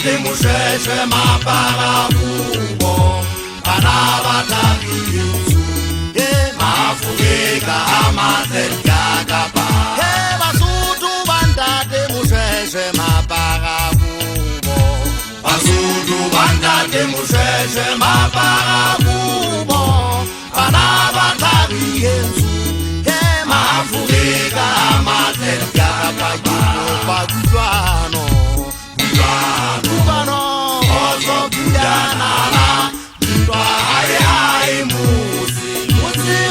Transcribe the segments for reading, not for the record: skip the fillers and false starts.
bandate mushweshwe maparakubo bana bathabiyetsu Afrika amazetyakapa Basotho bandate mushweshwe maparakubo Basotho bandate mushweshwe maparakubo bana bathabiyetsu Afrika amazetyakapa Kutlwano Ozo kudana Ntwa hai muzi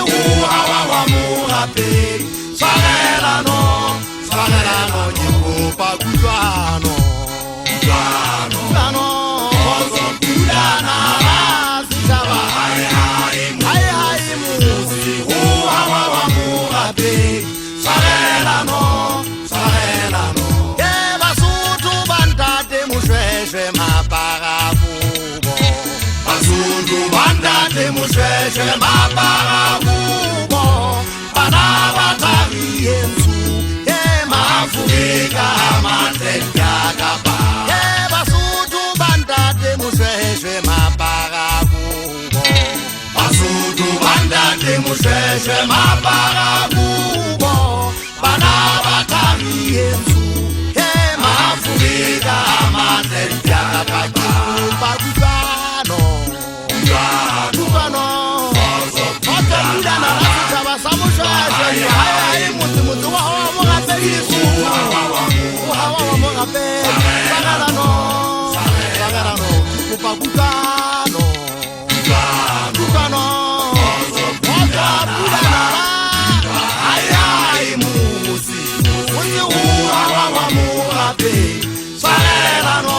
Uhawa wa muhape Swarelano Nyekupa kutlwano Ozo kudana Sitaba hai muzi Uhawa wa muhape Swarelano Basotho bandate mushweshwe maparakubo Basotho bandate mushweshwe maparakubo bana bathabiyetsu Afrika amazetyakapa Basotho bandate mushweshwe maparakubo Basotho bandate mushweshwe maparakubo bana bathabiyetsu Afrika amazetyakapa Kutlwano Otokudana Sitaba samushweshwe Hai muzi wa mongapedisu Uhawa wa mongapedi Swarelano Kupa kutlwano Otokudana Hai muzi Uhawa wa mongapedi Swarelano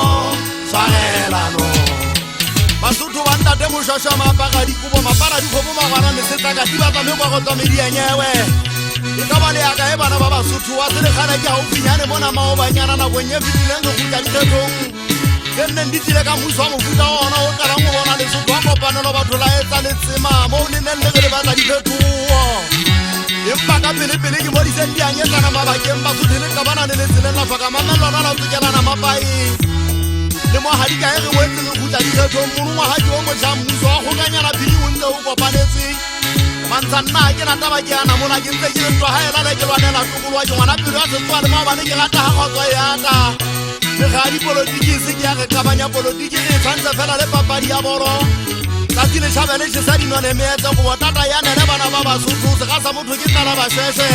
Basotho bandate mushweshwe maparakubo Maparakubo magwana mesetaka Tiba pamekwa go tsamedi enyewe E ka ba le yaka e bana ba Basotho wa tsele gana ke haufinyane mona maobanyana nakong e fetileng go gutla dikgethong ke nne ditile ka mmuso wa mofuta ona o qalang go bona Lesotho wa kopanelo batho laetsa letsema mo le neng le re batla diphethogo empa ka pele ke modise dianyetsana mabakeng Basotho le qabana le letseleng la faka mamelwana la tsekelana mapaeng le mohadi ka e re wetse le gutla dikgethong mono mohadi o motjha mmuso wa kgokanyana phiri o ntse o kopanetse mantsha nna ke rata ba ke ana mona ke ntse ke le ntwa haela le ke lwanela tokolwa ke ngwana pelo ya setswa le maobane ke rata ha kgotso yata le ga dipolotiki se ke ya re qabanya polotiki re tshwantse fela le papadi ya bolo tsatsi le tšhabele se sa dinone meetse go botata ya nele bana ba Basotho se ga sa motho ke tlala bashweshwe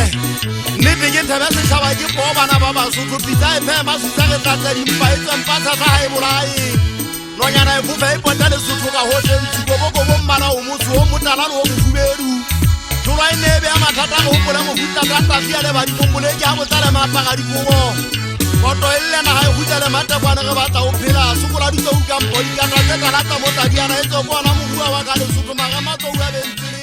nnete ke thebe setšhaba ke poo bana ba Basotho pitsa e phema sutsa re tlatse dimpa e tswempatsa sa ga e bolae nonyana e fofa e pota Lesotho ka hohle ntshikobokobo mmala o motsho o motala le o mofubedu tholwa e nebe ya mathata go gopola mofutatatafi ya le badipomboleke a botsale mapagadikobo koto e le naga e gutla le matekwane re batla o phela sokola ditsou kampo dikata tse talata mo tadiana e tse kwana mogua wa ka Lesotho magamatso o a bentsele